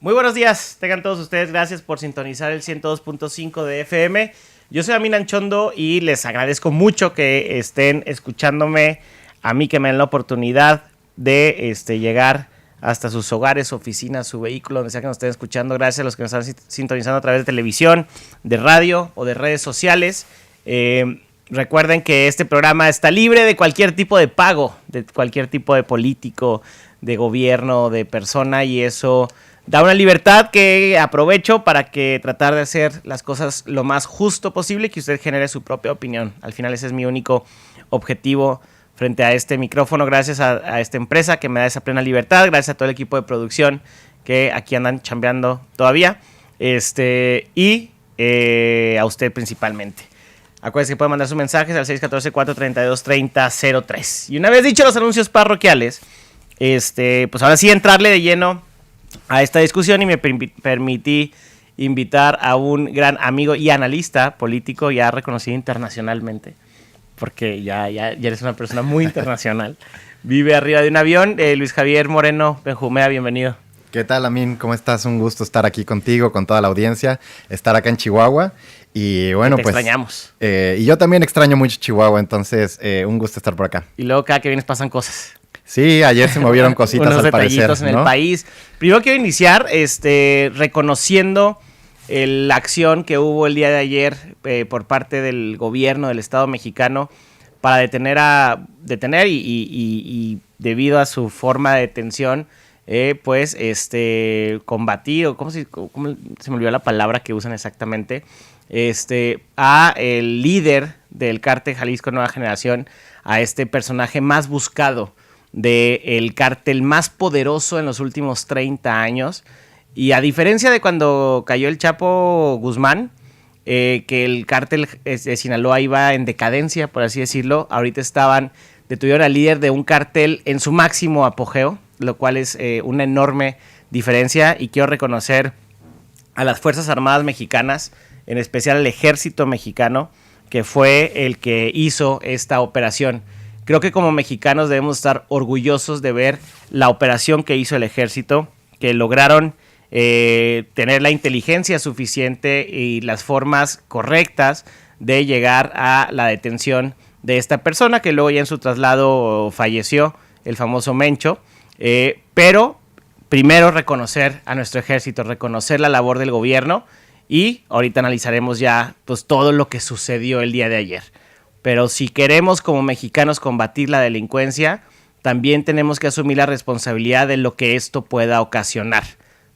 Muy buenos días, tengan todos ustedes, gracias por sintonizar el 102.5 de FM. Yo soy Amin Anchondo y les agradezco mucho que estén escuchándome, a mí que me den la oportunidad de llegar hasta sus hogares, oficinas, su vehículo, donde sea que nos estén escuchando. Gracias a los que nos están sintonizando a través de televisión, de radio o de redes sociales. Recuerden que este programa está libre de cualquier tipo de pago, de cualquier tipo de político, de gobierno, de persona, y eso da una libertad que aprovecho para que tratar de hacer las cosas lo más justo posible y que usted genere su propia opinión. Al final ese es mi único objetivo frente a este micrófono, gracias a esta empresa que me da esa plena libertad, gracias a todo el equipo de producción que aquí andan chambeando todavía, y a usted principalmente. Acuérdense que pueden mandar sus mensajes al 614-432-3003. Y una vez dicho los anuncios parroquiales, pues ahora sí entrarle de lleno a esta discusión y me permití invitar a un gran amigo y analista político ya reconocido internacionalmente, porque ya eres una persona muy internacional. Vive arriba de un avión. Luis Javier Moreno Benjumea, bienvenido. ¿Qué tal, Amin? ¿Cómo estás? Un gusto estar aquí contigo, con toda la audiencia, estar acá en Chihuahua. Y bueno, pues extrañamos. Y yo también extraño mucho Chihuahua, entonces un gusto estar por acá. Y luego cada que vienes pasan cosas. Sí, ayer se movieron cositas unos al parecer, detallitos en el país. Primero quiero iniciar reconociendo la acción que hubo el día de ayer por parte del gobierno del Estado mexicano para detener y debido a su forma de detención, combatir, o ¿cómo se me olvidó la palabra que usan exactamente? A el líder del cártel Jalisco Nueva Generación, a este personaje más buscado del cártel más poderoso en los últimos 30 años. Y a diferencia de cuando cayó el Chapo Guzmán, que el cártel de Sinaloa iba en decadencia, por así decirlo, ahorita detuvieron al líder de un cártel en su máximo apogeo, lo cual es una enorme diferencia, y quiero reconocer a las Fuerzas Armadas mexicanas, en especial al Ejército mexicano, que fue el que hizo esta operación. Creo que como mexicanos debemos estar orgullosos de ver la operación que hizo el Ejército, que lograron tener la inteligencia suficiente y las formas correctas de llegar a la detención de esta persona, que luego ya en su traslado falleció, el famoso Mencho. Pero primero reconocer a nuestro ejército, reconocer la labor del gobierno, y ahorita analizaremos ya pues todo lo que sucedió el día de ayer. Pero si queremos como mexicanos combatir la delincuencia, también tenemos que asumir la responsabilidad de lo que esto pueda ocasionar.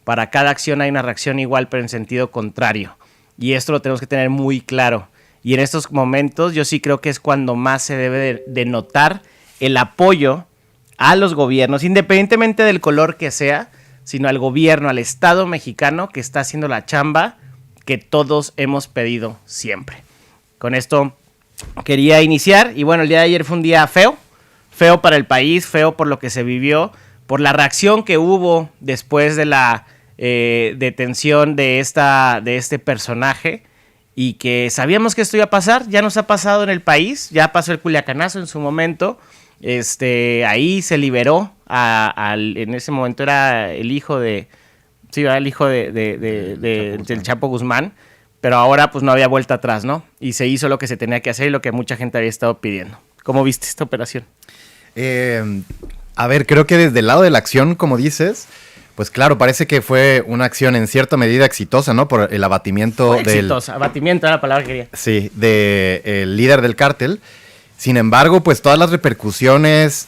Para cada acción hay una reacción igual, pero en sentido contrario. Y esto lo tenemos que tener muy claro. Y en estos momentos yo sí creo que es cuando más se debe de notar el apoyo a los gobiernos, independientemente del color que sea, sino al gobierno, al Estado mexicano, que está haciendo la chamba que todos hemos pedido siempre. Con esto quería iniciar, y bueno, el día de ayer fue un día feo para el país, feo por lo que se vivió, por la reacción que hubo después de la detención de este personaje, y que sabíamos que esto iba a pasar. Ya nos ha pasado en el país, ya pasó el Culiacanazo en su momento. Ahí se liberó en ese momento era el hijo del Chapo Guzmán, pero ahora pues no había vuelta atrás, ¿no? Y se hizo lo que se tenía que hacer y lo que mucha gente había estado pidiendo. ¿Cómo viste esta operación? A ver, creo que desde el lado de la acción, como dices, pues claro, parece que fue una acción en cierta medida exitosa, ¿no? Por el abatimiento abatimiento era la palabra que quería. Sí, del líder del cártel. Sin embargo, pues todas las repercusiones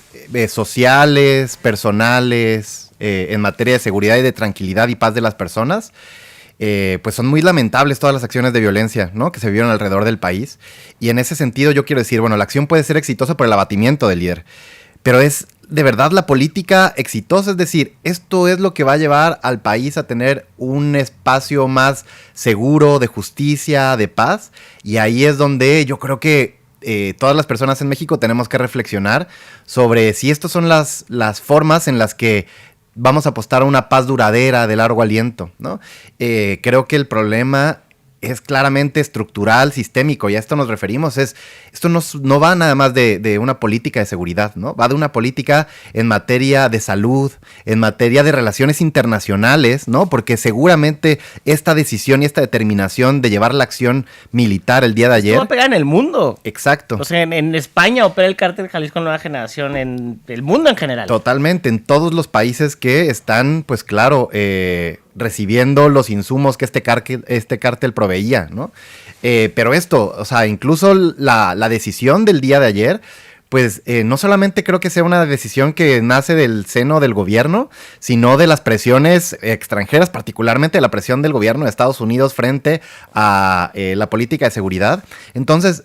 sociales, personales, en materia de seguridad y de tranquilidad y paz de las personas, pues son muy lamentables todas las acciones de violencia, ¿no? Que se vieron alrededor del país. Y en ese sentido yo quiero decir, bueno, la acción puede ser exitosa por el abatimiento del líder, pero es de verdad la política exitosa, es decir, esto es lo que va a llevar al país a tener un espacio más seguro, de justicia, de paz. Y ahí es donde yo creo que todas las personas en México tenemos que reflexionar sobre si estas son las formas en las que vamos a apostar a una paz duradera, de largo aliento, ¿no? Creo que el problema es claramente estructural, sistémico, y a esto nos referimos. Esto no va nada más de una política de seguridad, ¿no? Va de una política en materia de salud, en materia de relaciones internacionales, ¿no? Porque seguramente esta decisión y esta determinación de llevar la acción militar el día de ayer... Esto va a pegar en el mundo. Exacto. O sea, en España opera el cártel Jalisco Nueva Generación, en el mundo en general. Totalmente, en todos los países que están, pues claro, recibiendo los insumos que este cártel proveía, ¿no? Pero esto, o sea, incluso la decisión del día de ayer, pues no solamente creo que sea una decisión que nace del seno del gobierno, sino de las presiones extranjeras, particularmente la presión del gobierno de Estados Unidos frente a la política de seguridad. Entonces,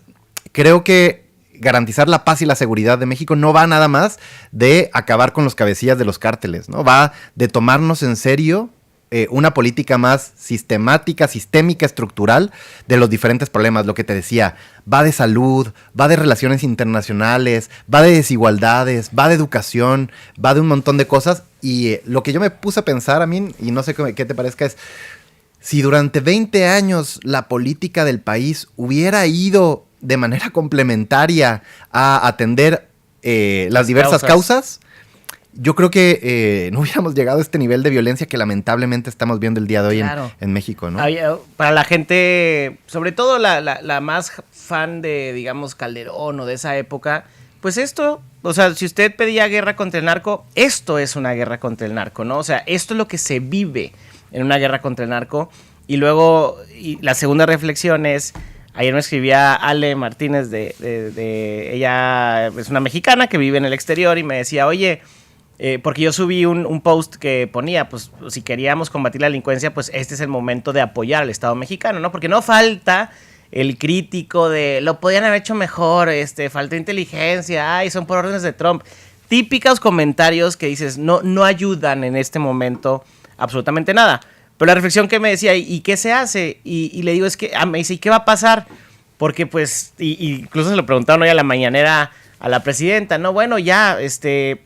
creo que garantizar la paz y la seguridad de México no va nada más de acabar con los cabecillas de los cárteles, ¿no? Va de tomarnos en serio una política más sistemática, sistémica, estructural de los diferentes problemas. Lo que te decía, va de salud, va de relaciones internacionales, va de desigualdades, va de educación, va de un montón de cosas. Y lo que yo me puse a pensar a mí, y no sé qué te parezca, es si durante 20 años la política del país hubiera ido de manera complementaria a atender las diversas causas, yo creo que no hubiéramos llegado a este nivel de violencia que lamentablemente estamos viendo el día de hoy en México, ¿no? Para la gente, sobre todo la más fan de, digamos, Calderón o de esa época, pues esto, o sea, si usted pedía guerra contra el narco, esto es una guerra contra el narco, ¿no? O sea, esto es lo que se vive en una guerra contra el narco. Y luego, la segunda reflexión es... Ayer me escribía Ale Martínez ella es una mexicana que vive en el exterior y me decía, oye, porque yo subí un post que ponía, pues si queríamos combatir la delincuencia, pues este es el momento de apoyar al Estado mexicano, ¿no? Porque no falta el crítico de, lo podían haber hecho mejor, faltó inteligencia, ay, son por órdenes de Trump. Típicos comentarios que dices, no ayudan en este momento absolutamente nada. Pero la reflexión que me decía, ¿y qué se hace? Y le digo, es que, me dice, ¿y qué va a pasar? Porque pues, incluso se lo preguntaron hoy a la mañanera a la presidenta, no, bueno, ya,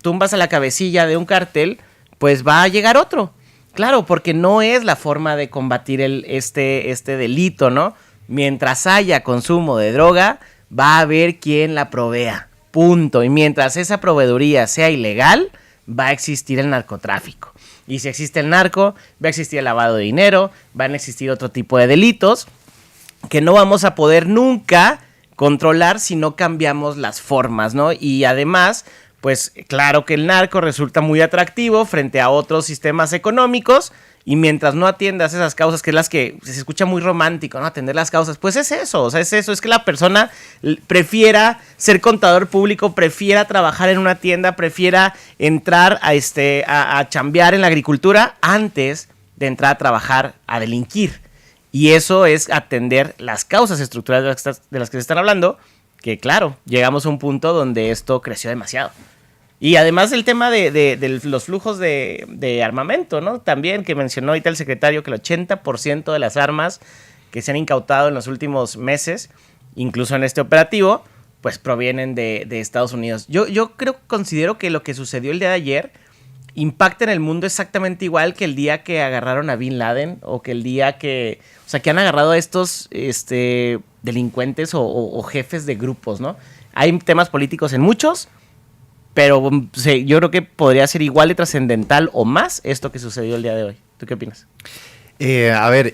tumbas a la cabecilla de un cartel, pues va a llegar otro. Claro, porque no es la forma de combatir este delito, ¿no? Mientras haya consumo de droga, va a haber quien la provea, punto. Y mientras esa proveeduría sea ilegal, va a existir el narcotráfico. Y si existe el narco, va a existir el lavado de dinero, van a existir otro tipo de delitos que no vamos a poder nunca controlar si no cambiamos las formas, ¿no? Y además, pues claro que el narco resulta muy atractivo frente a otros sistemas económicos y mientras no atiendas esas causas, que es las que se escucha muy romántico, ¿no? Atender las causas, pues es eso, o sea, es que la persona prefiera ser contador público, prefiera trabajar en una tienda, prefiera entrar a chambear en la agricultura antes de entrar a trabajar, a delinquir. Y eso es atender las causas estructurales de las que se están hablando, que claro, llegamos a un punto donde esto creció demasiado. Y además el tema de los flujos de armamento, ¿no? También que mencionó ahorita el secretario que el 80% de las armas que se han incautado en los últimos meses, incluso en este operativo, pues provienen de Estados Unidos. Yo considero que lo que sucedió el día de ayer impacta en el mundo exactamente igual que el día que agarraron a Bin Laden o que el día que... O sea, que han agarrado a estos delincuentes o jefes de grupos, ¿no? Hay temas políticos en muchos, pero yo creo que podría ser igual de trascendental o más esto que sucedió el día de hoy. ¿Tú qué opinas? A ver,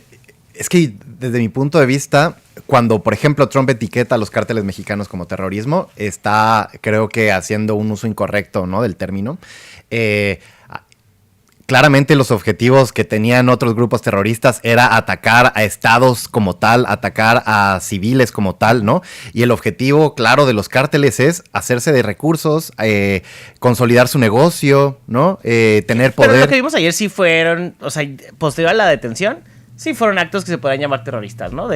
es que desde mi punto de vista, cuando, por ejemplo, Trump etiqueta a los cárteles mexicanos como terrorismo, está, creo que, haciendo un uso incorrecto, ¿no?, del término. Claramente los objetivos que tenían otros grupos terroristas era atacar a estados como tal, atacar a civiles como tal, ¿no? Y el objetivo, claro, de los cárteles es hacerse de recursos, consolidar su negocio, ¿no? Tener poder. Pero lo que vimos ayer sí fueron, o sea, posterior a la detención, sí fueron actos que se podrían llamar terroristas, ¿no?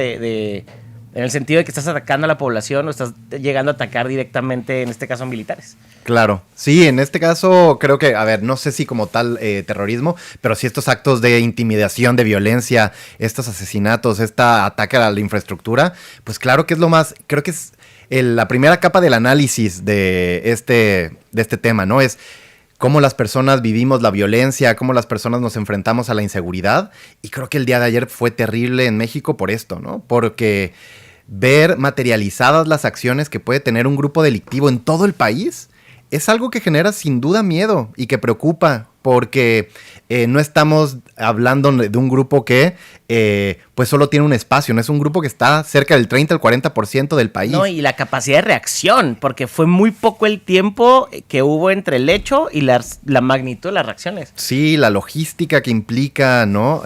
En el sentido de que estás atacando a la población o estás llegando a atacar directamente, en este caso, militares. Claro. Sí, en este caso creo que, a ver, no sé si como tal terrorismo, pero sí estos actos de intimidación, de violencia, estos asesinatos, ataque a la infraestructura, pues claro que es lo más, creo que es la primera capa del análisis de este tema, ¿no? Es cómo las personas vivimos la violencia, cómo las personas nos enfrentamos a la inseguridad. Y creo que el día de ayer fue terrible en México por esto, ¿no? Porque ver materializadas las acciones que puede tener un grupo delictivo en todo el país es algo que genera sin duda miedo y que preocupa, porque no estamos hablando de un grupo que pues solo tiene un espacio, no es un grupo que está cerca del 30 al 40% del país. No, y la capacidad de reacción, porque fue muy poco el tiempo que hubo entre el hecho y la magnitud de las reacciones. Sí, la logística que implica, ¿no?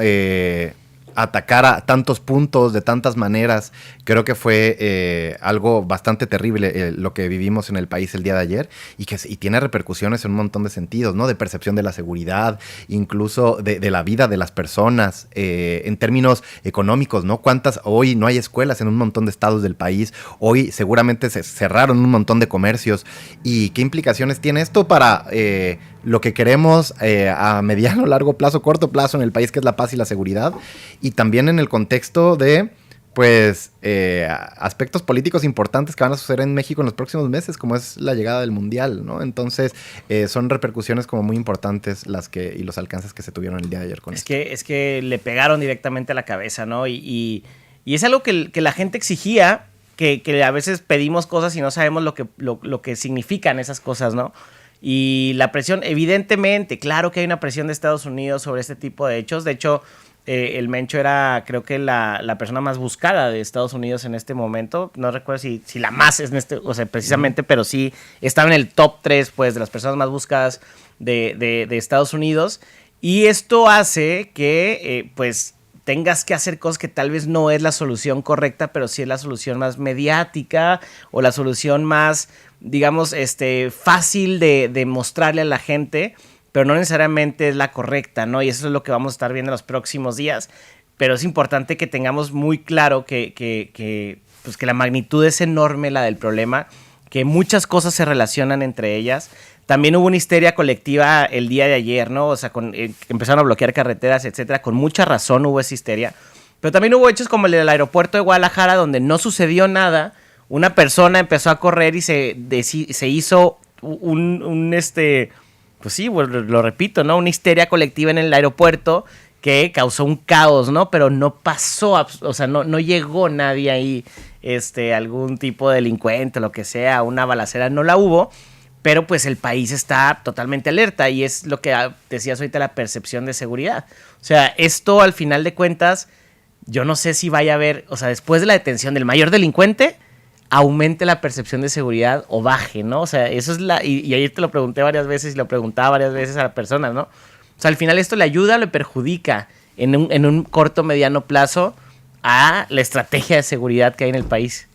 Atacar a tantos puntos de tantas maneras. Creo que fue algo bastante terrible lo que vivimos en el país el día de ayer y tiene repercusiones en un montón de sentidos, ¿no? De percepción de la seguridad, incluso de la vida de las personas, en términos económicos, ¿no? Hoy no hay escuelas en un montón de estados del país, hoy seguramente se cerraron un montón de comercios. ¿Y qué implicaciones tiene esto para lo que queremos a mediano, largo plazo, corto plazo en el país, que es la paz y la seguridad? Y también en el contexto de, pues, aspectos políticos importantes que van a suceder en México en los próximos meses, como es la llegada del Mundial, ¿no? Entonces, son repercusiones como muy importantes y los alcances que se tuvieron el día de ayer con esto. Es que le pegaron directamente a la cabeza, ¿no? Y es algo que la gente exigía, que a veces pedimos cosas y no sabemos lo que significan esas cosas, ¿no? Y la presión, evidentemente, claro que hay una presión de Estados Unidos sobre este tipo de hechos. De hecho, el Mencho era, creo que la persona más buscada de Estados Unidos en este momento. No recuerdo si la más es en o sea, precisamente, pero sí estaba en el top 3, pues, de las personas más buscadas de Estados Unidos. Y esto hace que, pues, tengas que hacer cosas que tal vez no es la solución correcta, pero sí es la solución más mediática o la solución más, digamos, fácil de mostrarle a la gente, pero no necesariamente es la correcta, ¿no? Y eso es lo que vamos a estar viendo en los próximos días. Pero es importante que tengamos muy claro que la magnitud es enorme, la del problema, que muchas cosas se relacionan entre ellas. También hubo una histeria colectiva el día de ayer, ¿no? O sea, empezaron a bloquear carreteras, etcétera. Con mucha razón hubo esa histeria. Pero también hubo hechos como el del aeropuerto de Guadalajara, donde no sucedió nada. Una persona empezó a correr y se hizo pues sí, lo repito, ¿no? Una histeria colectiva en el aeropuerto que causó un caos, ¿no? Pero no pasó, o sea, no llegó nadie ahí, algún tipo de delincuente, lo que sea, una balacera, no la hubo. Pero pues el país está totalmente alerta y es lo que decías ahorita, la percepción de seguridad. O sea, esto al final de cuentas, yo no sé si vaya a haber, o sea, después de la detención del mayor delincuente, aumente la percepción de seguridad o baje, ¿no? O sea, eso es y ayer te lo pregunté varias veces y lo preguntaba varias veces a las personas, ¿no? O sea, al final esto le ayuda o le perjudica en un corto, mediano plazo a la estrategia de seguridad que hay en el país.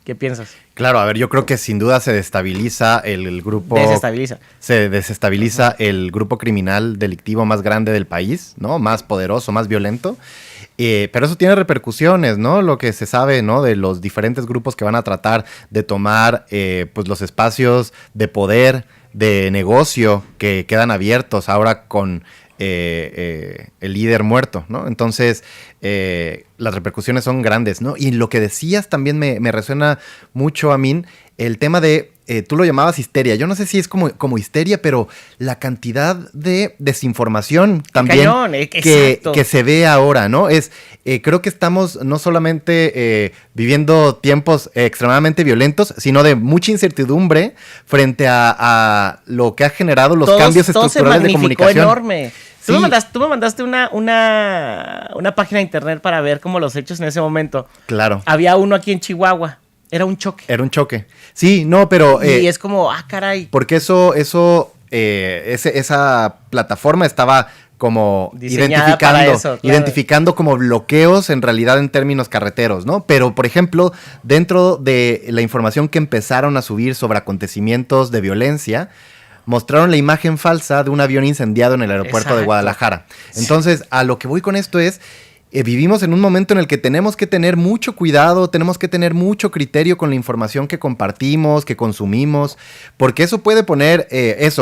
¿Qué piensas? Claro, a ver, yo creo que sin duda se destabiliza el grupo... Se desestabiliza el grupo criminal delictivo más grande del país, ¿no? Más poderoso, más violento. Pero eso tiene repercusiones, ¿no? Lo que se sabe, ¿no? De los diferentes grupos que van a tratar de tomar, pues, los espacios de poder, de negocio que quedan abiertos ahora con el líder muerto, ¿no? Entonces, las repercusiones son grandes, ¿no? Y lo que decías también me resuena mucho, Amin, el tema de, tú lo llamabas histeria. Yo no sé si es como histeria, pero la cantidad de desinformación también que se ve ahora, ¿no? Creo que estamos no solamente viviendo tiempos extremadamente violentos, sino de mucha incertidumbre frente a lo que ha generado los cambios estructurales de comunicación. Enorme. Sí. Tú me mandaste una página de internet para ver como los hechos en ese momento. Claro. Había uno aquí en Chihuahua. Era un choque. Sí, no, pero... y es como, caray. Porque esa plataforma estaba como identificando como bloqueos en realidad en términos carreteros, ¿no? Pero, por ejemplo, dentro de la información que empezaron a subir sobre acontecimientos de violencia, mostraron la imagen falsa de un avión incendiado en el aeropuerto de Guadalajara. Entonces, a lo que voy con esto es... vivimos en un momento en el que tenemos que tener mucho cuidado, tenemos que tener mucho criterio con la información que compartimos, que consumimos, porque eso puede poner,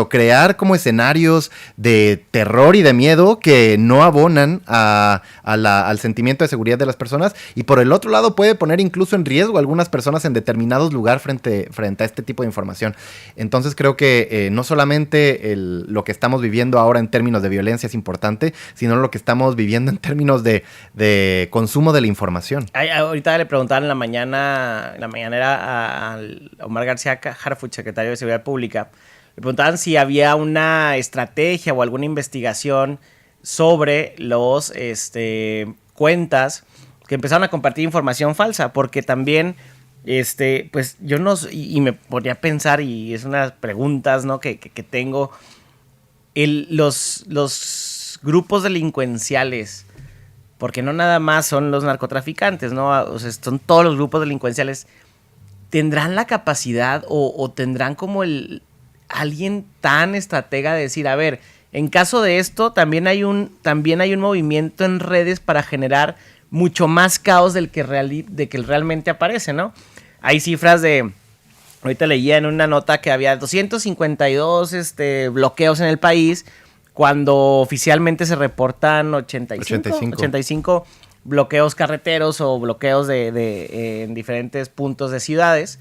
crear como escenarios de terror y de miedo que no abonan al sentimiento de seguridad de las personas, y por el otro lado puede poner incluso en riesgo a algunas personas en determinados lugares frente a este tipo de información. Entonces creo que no solamente lo que estamos viviendo ahora en términos de violencia es importante, sino lo que estamos viviendo en términos de consumo de la información. Ahorita le preguntaban en la mañanera a Omar García Harfuch, secretario de Seguridad Pública, le preguntaban si había una estrategia o alguna investigación sobre los cuentas que empezaron a compartir información falsa, porque también pues yo no, y me ponía a pensar, y es unas preguntas, ¿no?, que tengo, los grupos delincuenciales, porque no nada más son los narcotraficantes, ¿no? O sea, son todos los grupos delincuenciales, ¿tendrán la capacidad o tendrán como alguien tan estratega de decir, a ver, en caso de esto también hay un movimiento en redes para generar mucho más caos de que realmente aparece, ¿no? Hay cifras ahorita leía en una nota que había 252 bloqueos en el país, cuando oficialmente se reportan 85 bloqueos carreteros o bloqueos en diferentes puntos de ciudades.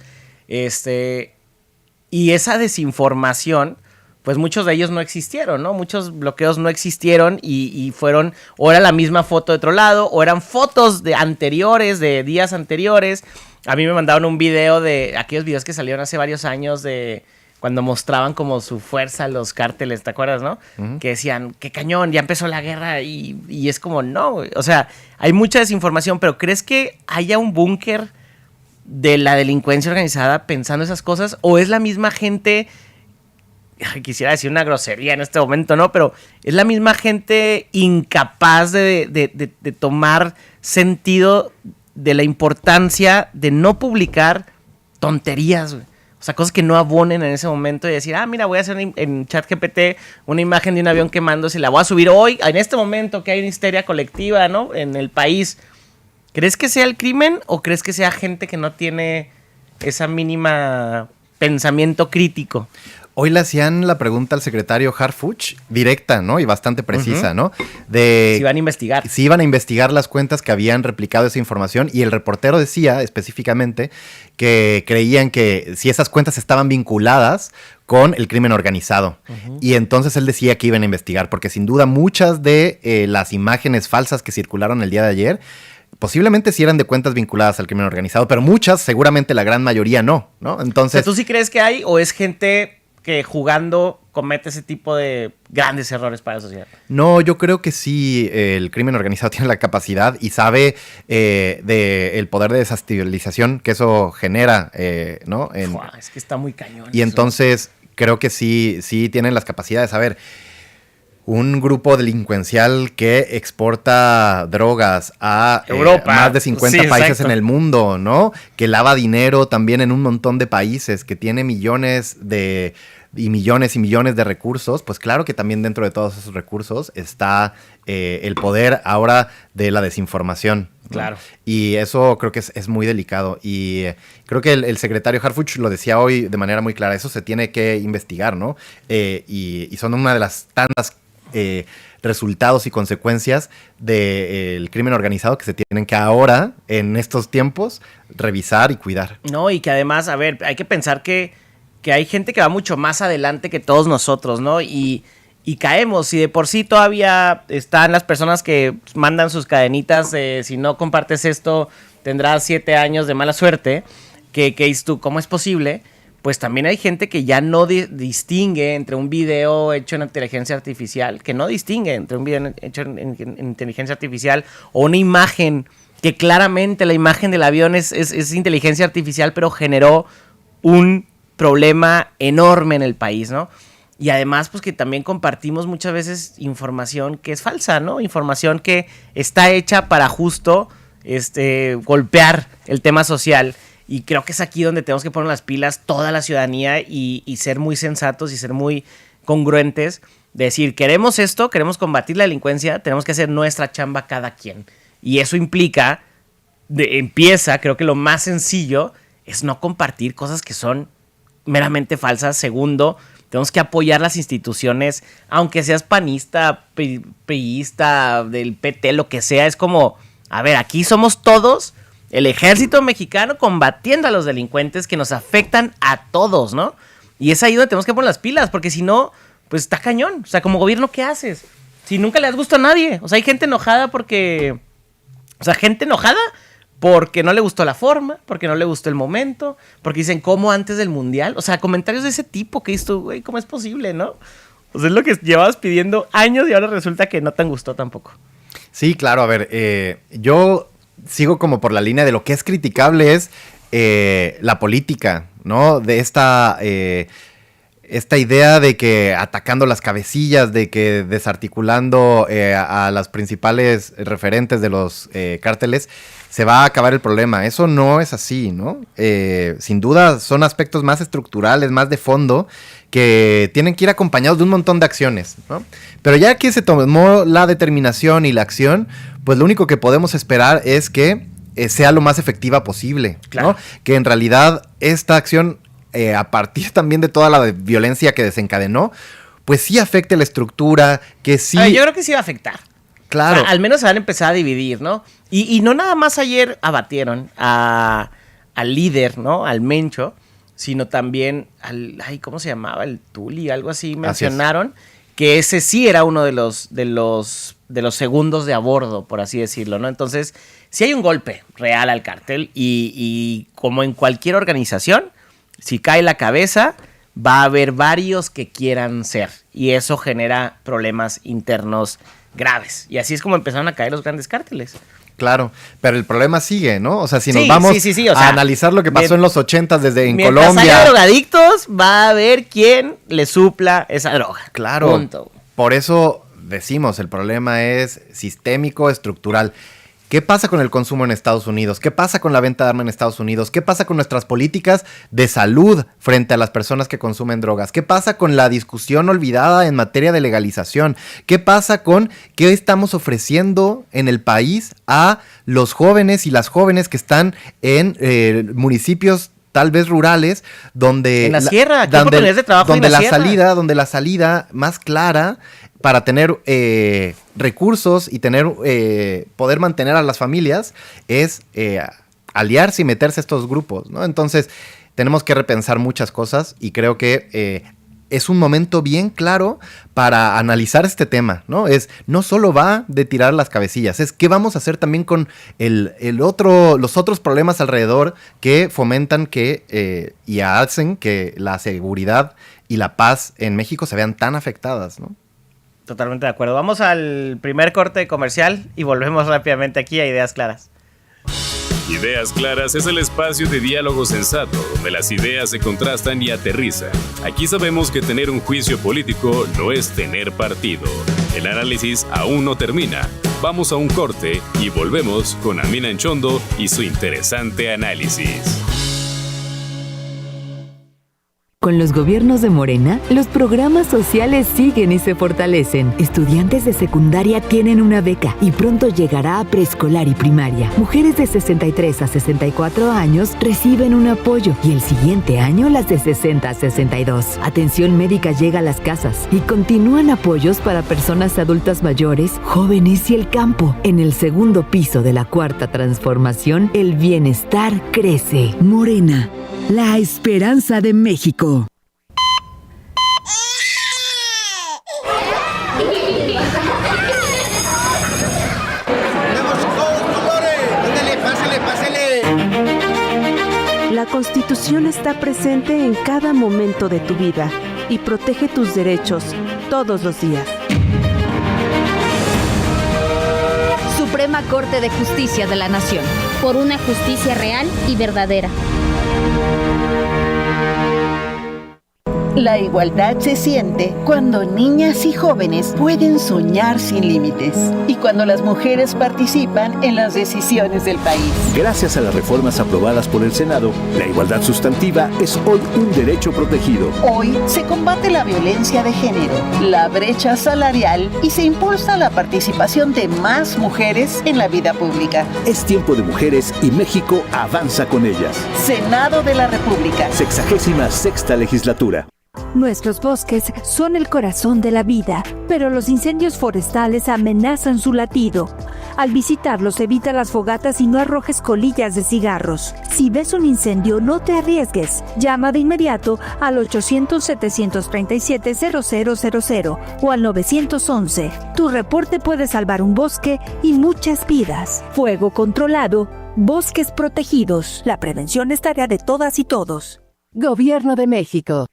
Y esa desinformación, pues muchos de ellos no existieron, ¿no? Muchos bloqueos no existieron y fueron, o era la misma foto de otro lado, o eran fotos de días anteriores. A mí me mandaron un video de aquellos videos que salieron hace varios años de cuando mostraban como su fuerza los cárteles, ¿te acuerdas, no? Uh-huh. Que decían, qué cañón, ya empezó la guerra, y es como, no, güey. O sea, hay mucha desinformación, pero ¿crees que haya un búnker de la delincuencia organizada pensando esas cosas? ¿O es la misma gente, quisiera decir una grosería en este momento, ¿no? Pero es la misma gente incapaz de tomar sentido de la importancia de no publicar tonterías, güey? O sea, cosas que no abonen en ese momento y decir, mira, voy a hacer en ChatGPT una imagen de un avión quemándose y la voy a subir hoy, en este momento que hay una histeria colectiva, ¿no?, en el país. ¿Crees que sea el crimen o crees que sea gente que no tiene esa mínima pensamiento crítico? Hoy le hacían la pregunta al secretario Harfuch, directa, ¿no? Y bastante precisa, uh-huh, ¿no? Si iban a investigar. Si iban a investigar las cuentas que habían replicado esa información, y el reportero decía específicamente que creían que si esas cuentas estaban vinculadas con el crimen organizado. Uh-huh. Y entonces él decía que iban a investigar, porque sin duda muchas de las imágenes falsas que circularon el día de ayer posiblemente sí eran de cuentas vinculadas al crimen organizado, pero muchas, seguramente la gran mayoría no, ¿no? Entonces, o sea, ¿tú sí crees que hay o es gente que jugando comete ese tipo de grandes errores para la sociedad? No, yo creo que sí, el crimen organizado tiene la capacidad y sabe el poder de desestabilización que eso genera, ¿no? Es que está muy cañón. Y eso. Entonces creo que sí tienen las capacidades. A ver, un grupo delincuencial que exporta drogas a Europa, más de 50 países exacto, en el mundo, ¿no? Que lava dinero también en un montón de países, que tiene millones y millones de recursos, pues claro que también dentro de todos esos recursos está el poder ahora de la desinformación, ¿no? Claro. Y eso creo que es muy delicado. Y creo que el secretario Harfuch lo decía hoy de manera muy clara, eso se tiene que investigar, ¿no? Y son una de las tantas resultados y consecuencias del crimen organizado que se tienen que ahora, en estos tiempos, revisar y cuidar. No, y que además, a ver, hay que pensar que hay gente que va mucho más adelante que todos nosotros, ¿no? Y caemos, y de por sí todavía están las personas que mandan sus cadenitas de si no compartes esto, tendrás 7 años de mala suerte, que dices tú, ¿cómo es posible? Pues también hay gente que ya no distingue entre un video hecho en inteligencia artificial, que no distingue entre un video hecho en inteligencia artificial o una imagen que claramente la imagen del avión es inteligencia artificial, pero generó un problema enorme en el país, ¿no? Y además, pues que también compartimos muchas veces información que es falsa, ¿no? Información que está hecha para justo golpear el tema social. Y creo que es aquí donde tenemos que poner las pilas toda la ciudadanía y ser muy sensatos y ser muy congruentes. De decir, queremos esto, queremos combatir la delincuencia, tenemos que hacer nuestra chamba cada quien. Y eso implica, empieza, creo que lo más sencillo es no compartir cosas que son meramente falsas. Segundo, tenemos que apoyar las instituciones, aunque seas panista, priista, del PT, lo que sea. Es como, a ver, aquí somos todos el ejército mexicano combatiendo a los delincuentes que nos afectan a todos, ¿no? Y es ahí donde tenemos que poner las pilas, porque si no, pues está cañón. O sea, como gobierno, ¿qué haces? Si nunca le das gusto a nadie. O sea, hay gente enojada porque... O sea, gente enojada porque no le gustó la forma, porque no le gustó el momento, porque dicen, ¿cómo antes del mundial? O sea, comentarios de ese tipo que dices tú, güey, ¿cómo es posible, no? O sea, es lo que llevabas pidiendo años y ahora resulta que no te gustó tampoco. Sí, claro, a ver, yo sigo como por la línea de lo que es criticable es la política, ¿no? De esta idea de que atacando las cabecillas, de que desarticulando a las principales referentes de los cárteles, se va a acabar el problema. Eso no es así, ¿no? Sin duda son aspectos más estructurales, más de fondo, que tienen que ir acompañados de un montón de acciones, ¿no? Pero ya que se tomó la determinación y la acción, pues lo único que podemos esperar es que sea lo más efectiva posible, claro, ¿no? Que en realidad esta acción, a partir también de toda la violencia que desencadenó, pues sí afecte la estructura, que sí... A ver, yo creo que sí va a afectar. Claro. O sea, al menos se van a empezar a dividir, ¿no? Y no nada más ayer abatieron al líder, ¿no? Al Mencho, sino también ay, ¿cómo se llamaba? El Tuli, algo así mencionaron, que ese sí era uno de los segundos de a bordo, por así decirlo, ¿no? Entonces, sí hay un golpe real al cártel y como en cualquier organización, si cae la cabeza, va a haber varios que quieran ser. Y eso genera problemas internos graves. Y así es como empezaron a caer los grandes cárteles. Claro, pero el problema sigue, ¿no? O sea, si nos Sí, vamos o sea, a analizar lo que pasó en los 80s desde en mientras Colombia. haya drogadictos, va a haber quien le supla esa droga. Claro. Punto. Por eso decimos, el problema es sistémico, estructural. ¿Qué pasa con el consumo en Estados Unidos? ¿Qué pasa con la venta de armas en Estados Unidos? ¿Qué pasa con nuestras políticas de salud frente a las personas que consumen drogas? ¿Qué pasa con la discusión olvidada en materia de legalización? ¿Qué pasa con qué estamos ofreciendo en el país a los jóvenes y las jóvenes que están en municipios tal vez rurales, donde en la sierra, ¿qué oportunidades de trabajo donde en la sierra? donde la salida más clara para tener recursos y tener poder mantener a las familias es aliarse y meterse a estos grupos, ¿no? Entonces tenemos que repensar muchas cosas y creo que es un momento bien claro para analizar este tema, ¿no? No solo va de tirar las cabecillas, es qué vamos a hacer también con los otros problemas alrededor que fomentan y hacen que la seguridad y la paz en México se vean tan afectadas, ¿no? Totalmente de acuerdo. Vamos al primer corte comercial y volvemos rápidamente aquí a Ideas Claras. Ideas Claras es el espacio de diálogo sensato, donde las ideas se contrastan y aterrizan. Aquí sabemos que tener un juicio político no es tener partido. El análisis aún no termina. Vamos a un corte y volvemos con Amina Anchondo y su interesante análisis. Con los gobiernos de Morena, los programas sociales siguen y se fortalecen. Estudiantes de secundaria tienen una beca y pronto llegará a preescolar y primaria. Mujeres de 63 a 64 años reciben un apoyo y el siguiente año las de 60 a 62. Atención médica llega a las casas y continúan apoyos para personas adultas mayores, jóvenes y el campo. En el segundo piso de la Cuarta Transformación, el bienestar crece. Morena, la esperanza de México. La Constitución está presente en cada momento de tu vida y protege tus derechos todos los días. Suprema Corte de Justicia de la Nación. Por una justicia real y verdadera. La igualdad se siente cuando niñas y jóvenes pueden soñar sin límites y cuando las mujeres participan en las decisiones del país. Gracias a las reformas aprobadas por el Senado, la igualdad sustantiva es hoy un derecho protegido. Hoy se combate la violencia de género, la brecha salarial y se impulsa la participación de más mujeres en la vida pública. Es tiempo de mujeres y México avanza con ellas. Senado de la República. 66ª legislatura. Nuestros bosques son el corazón de la vida, pero los incendios forestales amenazan su latido. Al visitarlos, evita las fogatas y no arrojes colillas de cigarros. Si ves un incendio, no te arriesgues. Llama de inmediato al 800-737-0000 o al 911. Tu reporte puede salvar un bosque y muchas vidas. Fuego controlado, bosques protegidos. La prevención es tarea de todas y todos. Gobierno de México.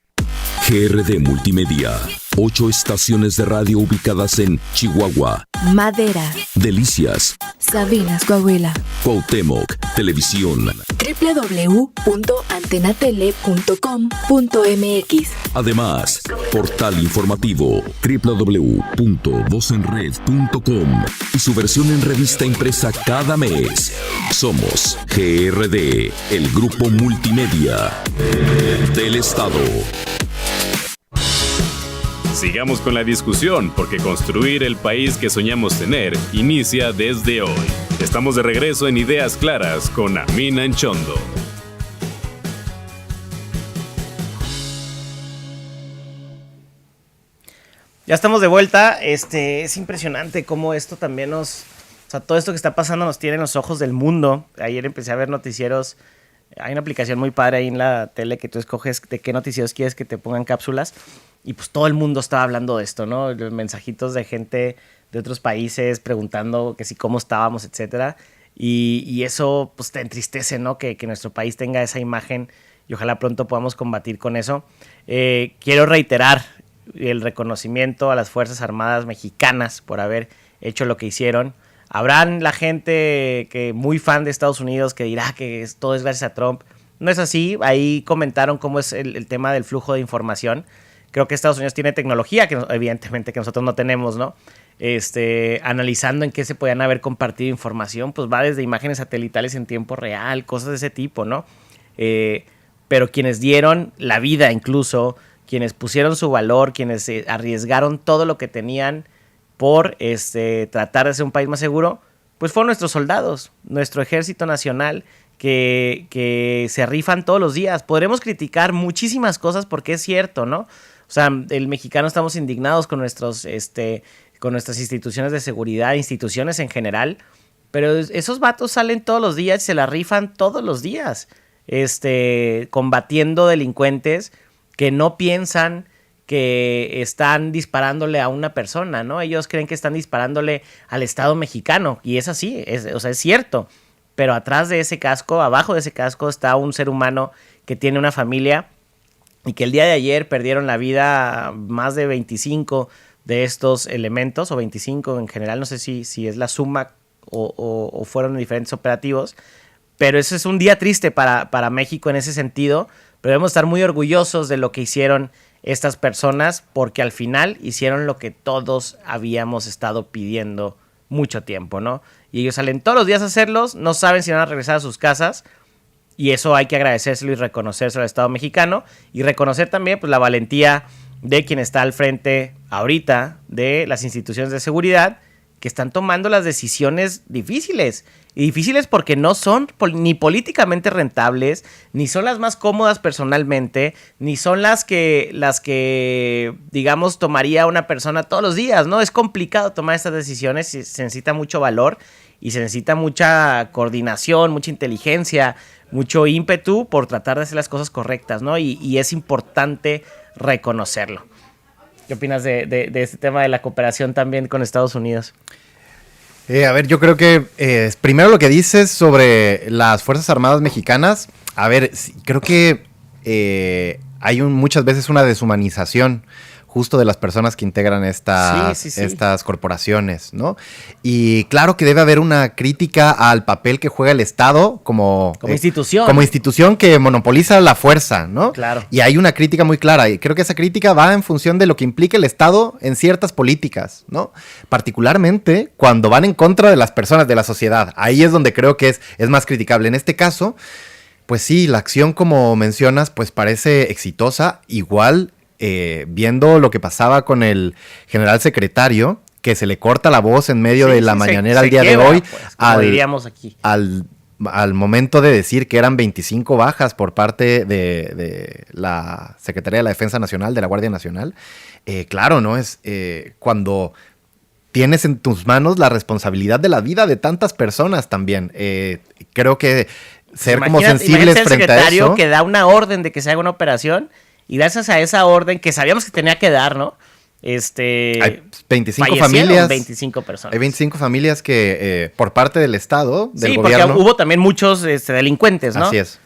GRD Multimedia. 8 estaciones de radio ubicadas en Chihuahua, Madera, Delicias, Sabinas, Coahuila, Cuauhtémoc, Televisión, www.antenatele.com.mx. Además, portal informativo www.vozenred.com y su versión en revista impresa cada mes. Somos GRD, el grupo multimedia del Estado. Sigamos con la discusión, porque construir el país que soñamos tener inicia desde hoy. Estamos de regreso en Ideas Claras con Amina Anchondo. Ya estamos de vuelta. Es impresionante cómo esto también o sea, todo esto que está pasando nos tiene en los ojos del mundo. Ayer empecé a ver noticieros. Hay una aplicación muy padre ahí en la tele que tú escoges de qué noticieros quieres que te pongan cápsulas. Y pues todo el mundo estaba hablando de esto, ¿no? Mensajitos de gente de otros países preguntando que si cómo estábamos, etcétera. Y eso pues te entristece, ¿no? Que nuestro país tenga esa imagen y ojalá pronto podamos combatir con eso. Quiero reiterar el reconocimiento a las Fuerzas Armadas mexicanas por haber hecho lo que hicieron. Habrán la gente que muy fan de Estados Unidos que dirá que todo es gracias a Trump. No es así. Ahí comentaron cómo es el tema del flujo de información. Creo que Estados Unidos tiene tecnología que evidentemente que nosotros no tenemos, ¿no? Analizando en qué se podían haber compartido información, pues va desde imágenes satelitales en tiempo real, cosas de ese tipo, ¿no? Pero quienes dieron la vida incluso, quienes pusieron su valor, quienes arriesgaron todo lo que tenían por tratar de ser un país más seguro, pues fueron nuestros soldados, nuestro ejército nacional, que se rifan todos los días. Podremos criticar muchísimas cosas porque es cierto, ¿no? O sea, el mexicano estamos indignados con nuestras instituciones de seguridad, instituciones en general, pero esos vatos salen todos los días y se la rifan todos los días, combatiendo delincuentes que no piensan que están disparándole a una persona, ¿no? Ellos creen que están disparándole al Estado mexicano y es así, es cierto. Pero atrás de ese casco, abajo de ese casco, está un ser humano que tiene una familia y que el día de ayer perdieron la vida más de 25 de estos elementos, o 25 en general, no sé si es la suma o fueron diferentes operativos, pero ese es un día triste para México en ese sentido, pero debemos estar muy orgullosos de lo que hicieron estas personas, porque al final hicieron lo que todos habíamos estado pidiendo mucho tiempo, ¿no? Y ellos salen todos los días a hacerlos, no saben si van a regresar a sus casas, y eso hay que agradecérselo y reconocérselo al Estado mexicano, y reconocer también pues la valentía de quien está al frente ahorita de las instituciones de seguridad, que están tomando las decisiones difíciles, y difíciles porque no son ni políticamente rentables, ni son las más cómodas personalmente, ni son las que digamos tomaría una persona todos los días, ¿no? Es complicado tomar estas decisiones, se necesita mucho valor y se necesita mucha coordinación, mucha inteligencia, mucho ímpetu por tratar de hacer las cosas correctas, ¿no? Y es importante reconocerlo. ¿Qué opinas de este tema de la cooperación también con Estados Unidos? A ver, yo creo que primero lo que dices sobre las Fuerzas Armadas mexicanas, a ver, creo que hay muchas veces una deshumanización, justo de las personas que integran estas corporaciones, ¿no? Y claro que debe haber una crítica al papel que juega el Estado como institución. Como institución que monopoliza la fuerza, ¿no? Claro. Y hay una crítica muy clara, y creo que esa crítica va en función de lo que implica el Estado en ciertas políticas, ¿no? Particularmente cuando van en contra de las personas, de la sociedad. Ahí es donde creo que es más criticable. En este caso, pues sí, la acción, como mencionas, pues parece exitosa. Igual, viendo lo que pasaba con el general secretario, que se le corta la voz en medio de la mañanera al día de hoy, pues, diríamos aquí. Al momento de decir que eran 25 bajas por parte de la Secretaría de la Defensa Nacional, de la Guardia Nacional, claro, ¿no? Es cuando tienes en tus manos la responsabilidad de la vida de tantas personas también. Creo que ser como sensibles frente a eso. El secretario que da una orden de que se haga una operación y gracias a esa orden que sabíamos que tenía que dar, ¿no? Hay 25 familias. 25 personas. Hay 25 familias que por parte del Estado, del gobierno. Sí, porque hubo también muchos delincuentes, ¿no? Así es.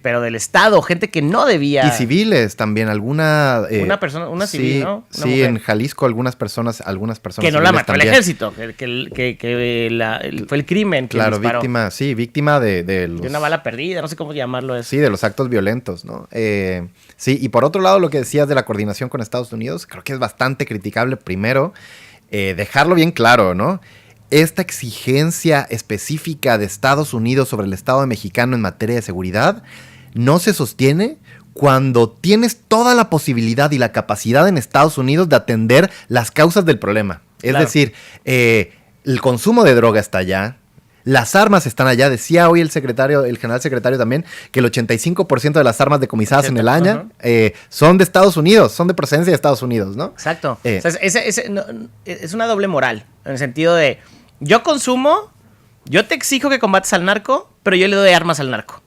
Pero del Estado, gente que no debía. Y civiles también, una persona, una civil, ¿no? Una sí, mujer. En Jalisco algunas personas que no la mató el ejército, que fue el crimen. Claro, víctima de una bala perdida, no sé cómo llamarlo eso. Sí, de los actos violentos, ¿no? Sí, y por otro lado, lo que decías de la coordinación con Estados Unidos, creo que es bastante criticable. Primero, dejarlo bien claro, ¿no? Esta exigencia específica de Estados Unidos sobre el Estado mexicano en materia de seguridad no se sostiene cuando tienes toda la posibilidad y la capacidad en Estados Unidos de atender las causas del problema. Es decir, el consumo de droga está allá, las armas están allá. Decía hoy el general secretario también, que el 85% de las armas decomisadas en el año son de Estados Unidos, son de procedencia de Estados Unidos, ¿no? Exacto. O sea, es una doble moral, en el sentido de, yo consumo, yo te exijo que combates al narco, pero yo le doy armas al narco.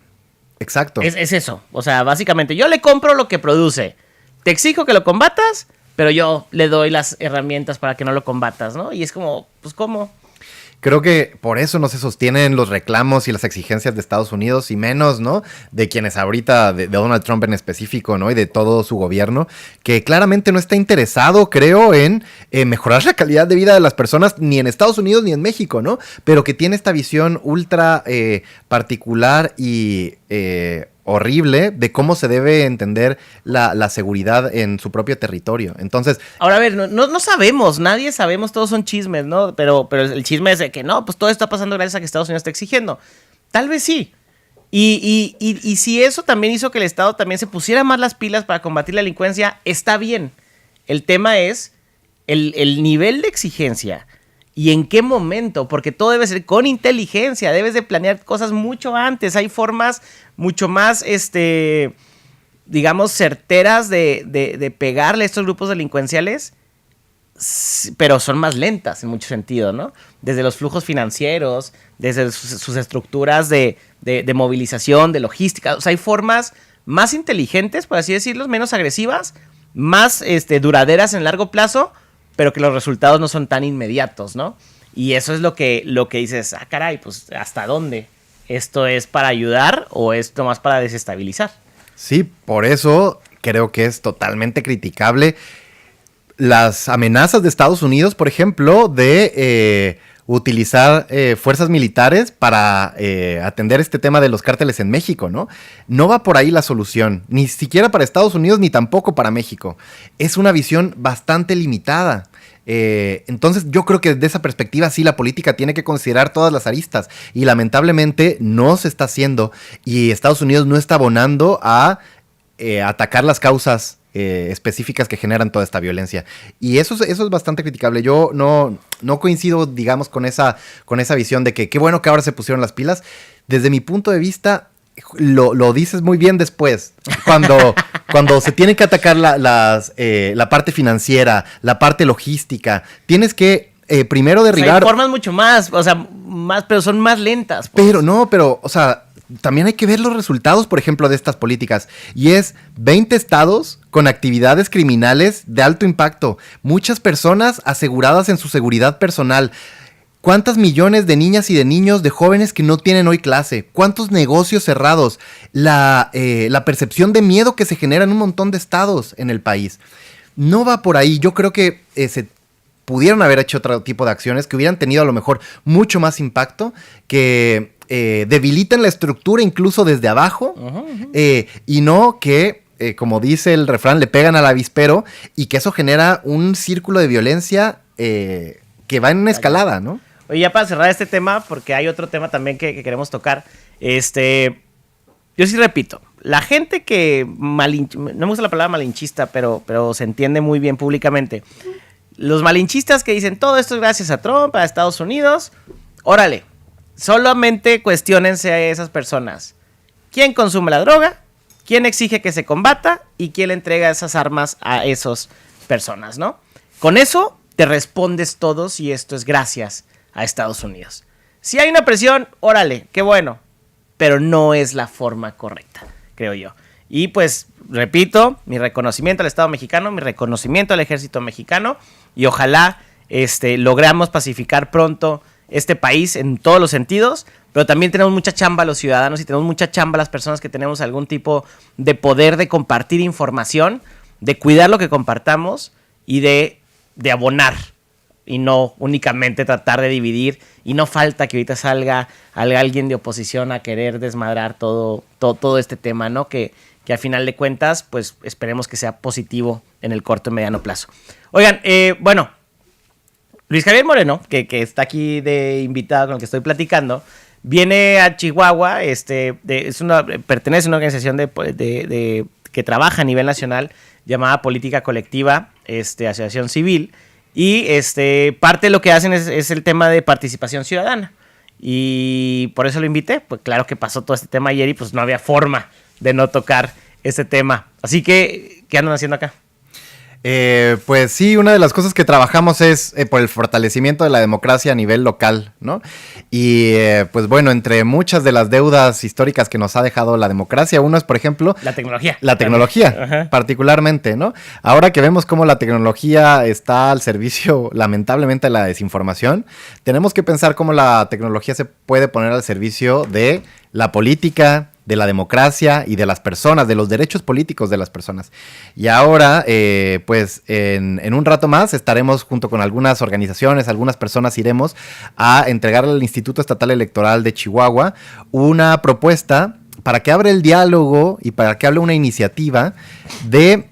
Exacto. Es eso. O sea, básicamente, yo le compro lo que produce. Te exijo que lo combatas, pero yo le doy las herramientas para que no lo combatas, ¿no? Y es como, pues, ¿cómo? Creo que por eso no se sostienen los reclamos y las exigencias de Estados Unidos, y menos, ¿no? De quienes ahorita, de Donald Trump en específico, ¿no? Y de todo su gobierno, que claramente no está interesado, creo, en mejorar la calidad de vida de las personas, ni en Estados Unidos ni en México, ¿no? Pero que tiene esta visión ultra particular y horrible de cómo se debe entender la seguridad en su propio territorio. Entonces, ahora, a ver, no sabemos, nadie sabemos, todos son chismes, ¿no? Pero el chisme es de que no, pues todo está pasando gracias a que Estados Unidos está exigiendo. Tal vez sí. Y si eso también hizo que el Estado también se pusiera más las pilas para combatir la delincuencia, está bien. El tema es el nivel de exigencia. ¿Y en qué momento? Porque todo debe ser con inteligencia, debes de planear cosas mucho antes. Hay formas mucho más, digamos, certeras de pegarle a estos grupos delincuenciales, pero son más lentas en mucho sentido, ¿no? Desde los flujos financieros, desde sus estructuras de movilización, de logística. O sea, hay formas más inteligentes, por así decirlo, menos agresivas, más duraderas en largo plazo, pero que los resultados no son tan inmediatos, ¿no? Y eso es lo que dices, caray, pues, ¿hasta dónde? ¿Esto es para ayudar o es más para desestabilizar? Sí, por eso creo que es totalmente criticable las amenazas de Estados Unidos, por ejemplo, de utilizar fuerzas militares para atender este tema de los cárteles en México, ¿no? No va por ahí la solución, ni siquiera para Estados Unidos, ni tampoco para México. Es una visión bastante limitada. Entonces yo creo que desde esa perspectiva sí la política tiene que considerar todas las aristas, y lamentablemente no se está haciendo, y Estados Unidos no está abonando a atacar las causas específicas que generan toda esta violencia. Y eso es bastante criticable. Yo no coincido, digamos, con esa visión de que qué bueno que ahora se pusieron las pilas. Desde mi punto de vista, lo dices muy bien después, cuando se tiene que atacar la parte financiera, la parte logística, tienes que primero derribar... Hay formas mucho más, o sea, pero son más lentas. Pues. Pero, o sea, también hay que ver los resultados, por ejemplo, de estas políticas. Y es 20 estados con actividades criminales de alto impacto. Muchas personas aseguradas en su seguridad personal. ¿Cuántas millones de niñas y de niños, de jóvenes que no tienen hoy clase? ¿Cuántos negocios cerrados? La percepción de miedo que se genera en un montón de estados en el país. no va por ahí. Yo creo que se pudieron haber hecho otro tipo de acciones que hubieran tenido a lo mejor mucho más impacto, que debilitan la estructura incluso desde abajo, y no que, como dice el refrán, le pegan al avispero, y que eso genera un círculo de violencia que va en una escalada, ¿no? Oye, ya para cerrar este tema, porque hay otro tema también que queremos tocar, yo sí repito, la gente que no me gusta la palabra malinchista, pero se entiende muy bien públicamente. Los malinchistas que dicen todo esto es gracias a Trump, a Estados Unidos, órale, solamente cuestiónense a esas personas. ¿Quién consume la droga? ¿Quién exige que se combata? ¿Y quién le entrega esas armas a esas personas, no? Con eso te respondes todo si esto es gracias a Estados Unidos. Si hay una presión, órale, qué bueno, pero no es la forma correcta, creo yo. Y pues, repito, mi reconocimiento al Estado mexicano, mi reconocimiento al ejército mexicano, y ojalá logramos pacificar pronto este país en todos los sentidos, pero también tenemos mucha chamba los ciudadanos y tenemos mucha chamba las personas que tenemos algún tipo de poder de compartir información, de cuidar lo que compartamos y de abonar, y no únicamente tratar de dividir, y no falta que ahorita salga alguien de oposición a querer desmadrar todo este tema, ¿no? Que a final de cuentas, pues esperemos que sea positivo en el corto y mediano plazo. Oigan, bueno, Luis Javier Moreno, que está aquí de invitado con el que estoy platicando, viene a Chihuahua, pertenece a una organización que trabaja a nivel nacional llamada Política Colectiva, Asociación Civil, y parte de lo que hacen es el tema de participación ciudadana. Y por eso lo invité, pues claro que pasó todo este tema ayer y pues no había forma de no tocar este tema. Así que, ¿qué andan haciendo acá? Pues sí, una de las cosas que trabajamos es por el fortalecimiento de la democracia a nivel local, ¿no? Y pues bueno, entre muchas de las deudas históricas que nos ha dejado la democracia, uno es, por ejemplo... La tecnología. La tecnología, particularmente, ¿no? Ahora que vemos cómo la tecnología está al servicio, lamentablemente, de la desinformación, tenemos que pensar cómo la tecnología se puede poner al servicio de la política, de la democracia y de las personas, de los derechos políticos de las personas. Y ahora, pues en un rato más estaremos junto con algunas organizaciones, algunas personas iremos a entregar al Instituto Estatal Electoral de Chihuahua una propuesta para que abra el diálogo y para que hable una iniciativa de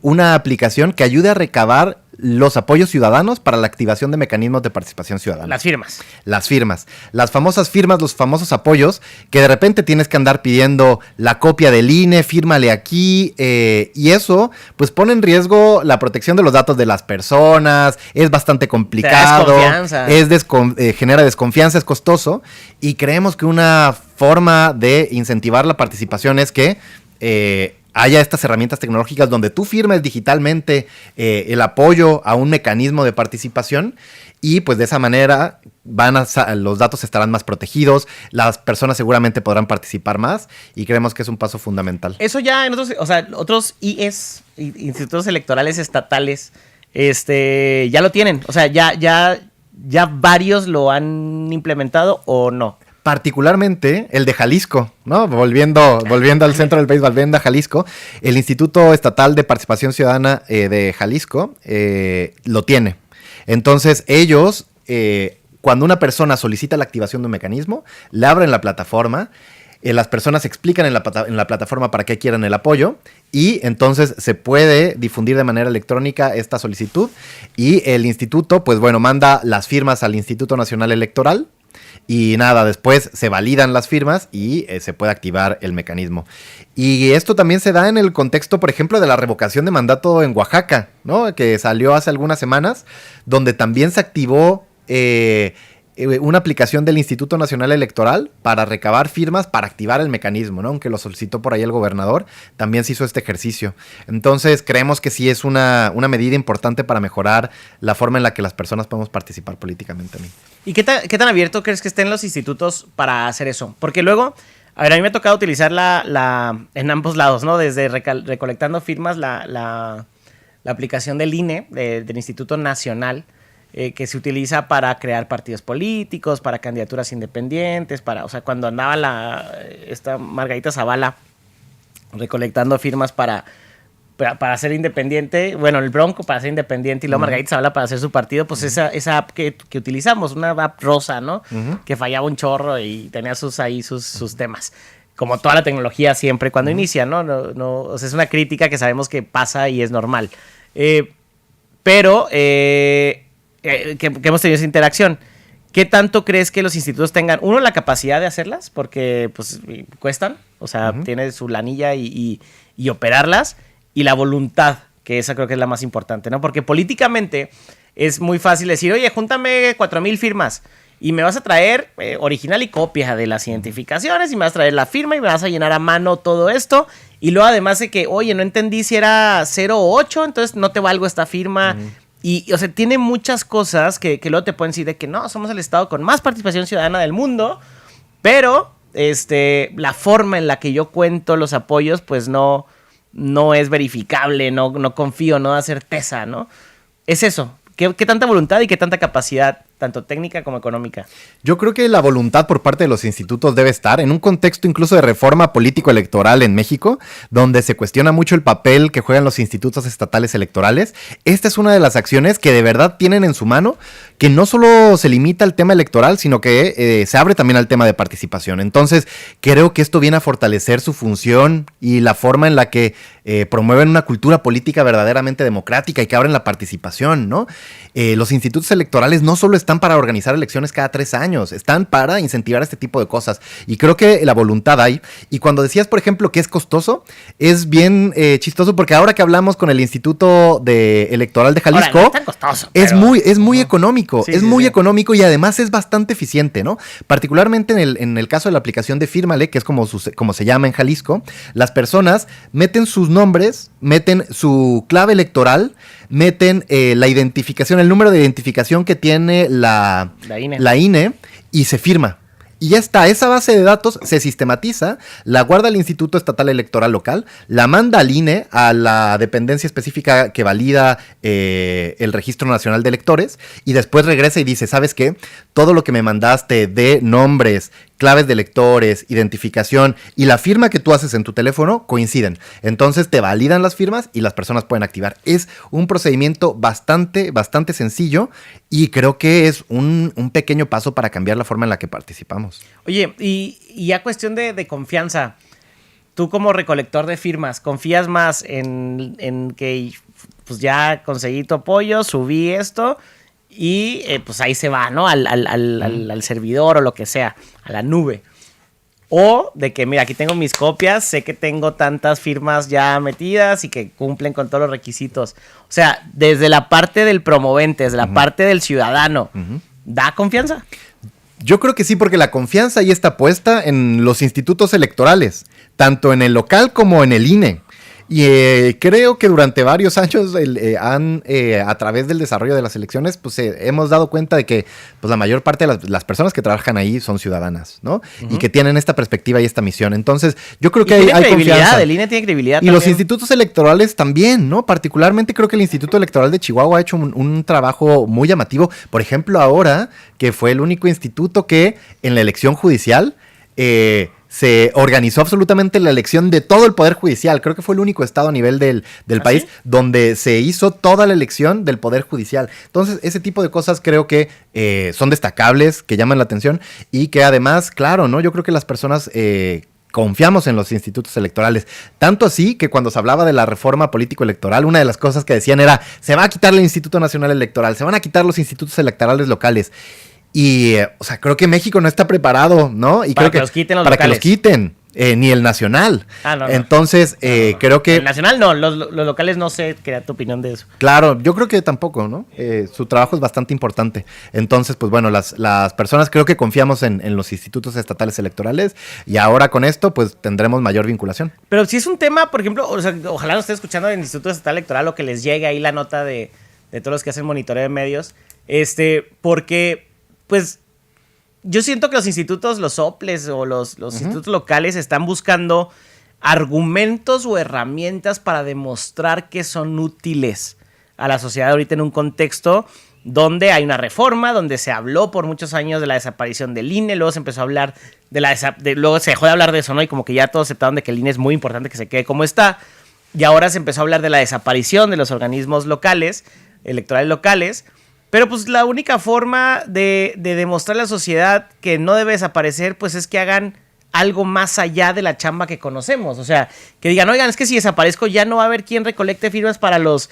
una aplicación que ayude a recabar los apoyos ciudadanos para la activación de mecanismos de participación ciudadana. Las firmas. Las firmas. Las famosas firmas, los famosos apoyos, que de repente tienes que andar pidiendo la copia del INE, fírmale aquí, y eso pues pone en riesgo la protección de los datos de las personas, es bastante complicado, genera desconfianza, es costoso, y creemos que una forma de incentivar la participación es que haya estas herramientas tecnológicas donde tú firmes digitalmente el apoyo a un mecanismo de participación, y pues de esa manera los datos estarán más protegidos, las personas seguramente podrán participar más, y creemos que es un paso fundamental. Eso ya en otros IES, institutos electorales estatales, ya lo tienen, o sea, ya varios lo han implementado, ¿o no? Particularmente el de Jalisco, ¿no? Volviendo al centro del país, volviendo a Jalisco, el Instituto Estatal de Participación Ciudadana de Jalisco lo tiene. Entonces ellos, cuando una persona solicita la activación de un mecanismo, le abren la plataforma, las personas explican en la plataforma para qué quieren el apoyo, y entonces se puede difundir de manera electrónica esta solicitud, y el instituto, pues bueno, manda las firmas al Instituto Nacional Electoral. Y nada, después se validan las firmas y se puede activar el mecanismo. Y esto también se da en el contexto, por ejemplo, de la revocación de mandato en Oaxaca, ¿no? Que salió hace algunas semanas, donde también se activó una aplicación del Instituto Nacional Electoral para recabar firmas para activar el mecanismo, ¿no? Aunque lo solicitó por ahí el gobernador, también se hizo este ejercicio. Entonces, creemos que sí es una medida importante para mejorar la forma en la que las personas podemos participar políticamente. ¿Y qué tan abierto crees que estén los institutos para hacer eso? Porque luego, a ver, a mí me ha tocado utilizar en ambos lados, ¿no? Desde recolectando firmas, la aplicación del INE, del Instituto Nacional, que se utiliza para crear partidos políticos, para candidaturas independientes, o sea, cuando andaba esta Margarita Zavala recolectando firmas para para ser independiente, bueno, el Bronco para ser independiente y luego Margarita Zavala para hacer su partido, pues esa app que utilizamos, una app rosa, ¿no? Que fallaba un chorro y tenía sus temas. Como toda la tecnología siempre cuando inicia, ¿no? O sea, es una crítica que sabemos que pasa y es normal. Pero que hemos tenido esa interacción. ¿Qué tanto crees que los institutos tengan, uno, la capacidad de hacerlas? Porque pues cuestan, o sea, tiene su lanilla y operarlas, y la voluntad, que esa creo que es la más importante, ¿no? Porque políticamente es muy fácil decir, oye, júntame 4,000 firmas y me vas a traer original y copia de las identificaciones y me vas a traer la firma y me vas a llenar a mano todo esto, y luego además de que, oye, no entendí si era 0 o 8, entonces no te valgo esta firma. Y, o sea, tiene muchas cosas que luego te pueden decir de que no, somos el estado con más participación ciudadana del mundo, pero la forma en la que yo cuento los apoyos, pues no es verificable, no confío, no da certeza, ¿no? Es eso. ¿Qué tanta voluntad y qué tanta capacidad, tanto técnica como económica? Yo creo que la voluntad por parte de los institutos debe estar en un contexto incluso de reforma político-electoral en México, donde se cuestiona mucho el papel que juegan los institutos estatales electorales. Esta es una de las acciones que de verdad tienen en su mano, que no solo se limita al tema electoral, sino que se abre también al tema de participación. Entonces, creo que esto viene a fortalecer su función y la forma en la que promueven una cultura política verdaderamente democrática y que abren la participación, ¿no? Los institutos electorales no solo están para organizar elecciones cada 3 años, están para incentivar este tipo de cosas. Y creo que la voluntad hay. Y cuando decías, por ejemplo, que es costoso, es bien chistoso, porque ahora que hablamos con el Instituto Electoral de Jalisco, ahora, no es tan costoso, es muy económico, económico y además es bastante eficiente, ¿no? Particularmente en el caso de la aplicación de Fírmale, que es como se llama en Jalisco, las personas meten sus nombres, meten su clave electoral, meten la identificación, el número de identificación que tiene la INE y se firma. Y ya está, esa base de datos se sistematiza, la guarda el Instituto Estatal Electoral Local, la manda al INE, a la dependencia específica que valida el Registro Nacional de Electores, y después regresa y dice, ¿sabes qué? Todo lo que me mandaste de nombres, claves de electores, identificación y la firma que tú haces en tu teléfono coinciden. Entonces te validan las firmas y las personas pueden activar. Es un procedimiento bastante sencillo y creo que es un pequeño paso para cambiar la forma en la que participamos. Oye, y ya cuestión de confianza. Tú como recolector de firmas, ¿confías más en que pues ya conseguí tu apoyo, subí esto y pues ahí se va, ¿no? Al servidor o lo que sea, a la nube? O de que, mira, aquí tengo mis copias, sé que tengo tantas firmas ya metidas y que cumplen con todos los requisitos. O sea, desde la parte del promovente, desde la parte del ciudadano, ¿da confianza? Yo creo que sí, porque la confianza ahí está puesta en los institutos electorales, tanto en el local como en el INE. Y creo que durante varios años a través del desarrollo de las elecciones, pues hemos dado cuenta de que pues, la mayor parte de las personas que trabajan ahí son ciudadanas, ¿no? Y que tienen esta perspectiva y esta misión. Entonces, yo creo que hay confianza. El INE tiene credibilidad. Y también los institutos electorales también, ¿no? Particularmente creo que el Instituto Electoral de Chihuahua ha hecho un trabajo muy llamativo. Por ejemplo, ahora que fue el único instituto que en la elección judicial se organizó absolutamente la elección de todo el Poder Judicial. Creo que fue el único estado a nivel del país donde se hizo toda la elección del Poder Judicial. Entonces, ese tipo de cosas creo que son destacables, que llaman la atención y que además, claro, ¿no? Yo creo que las personas confiamos en los institutos electorales. Tanto así que cuando se hablaba de la reforma político-electoral, una de las cosas que decían era, se va a quitar el Instituto Nacional Electoral, se van a quitar los institutos electorales locales. Y, o sea, creo que México no está preparado, ¿no? Y para creo que los quiten los para locales. que los quiten, ni el nacional. No. Entonces, no. creo que... El nacional no, los locales no sé, qué era tu opinión de eso. Claro, yo creo que tampoco, ¿no? Su trabajo es bastante importante. Entonces, pues bueno, las personas creo que confiamos en los institutos estatales electorales y ahora con esto, pues tendremos mayor vinculación. Pero si es un tema, por ejemplo, o sea, ojalá lo esté escuchando del Instituto Estatal Electoral o que les llegue ahí la nota de todos los que hacen monitoreo de medios, porque, pues... Yo siento que los institutos, los OPLES o los institutos locales están buscando argumentos o herramientas para demostrar que son útiles a la sociedad ahorita en un contexto donde hay una reforma, donde se habló por muchos años de la desaparición del INE, luego se empezó a hablar luego se dejó de hablar de eso, ¿no? Y como que ya todos aceptaron de que el INE es muy importante que se quede como está. y ahora se empezó a hablar de la desaparición de los organismos locales, electorales locales, pero pues la única forma de demostrar a la sociedad que no debe desaparecer, pues es que hagan algo más allá de la chamba que conocemos. O sea, que digan, oigan, es que si desaparezco ya no va a haber quien recolecte firmas para los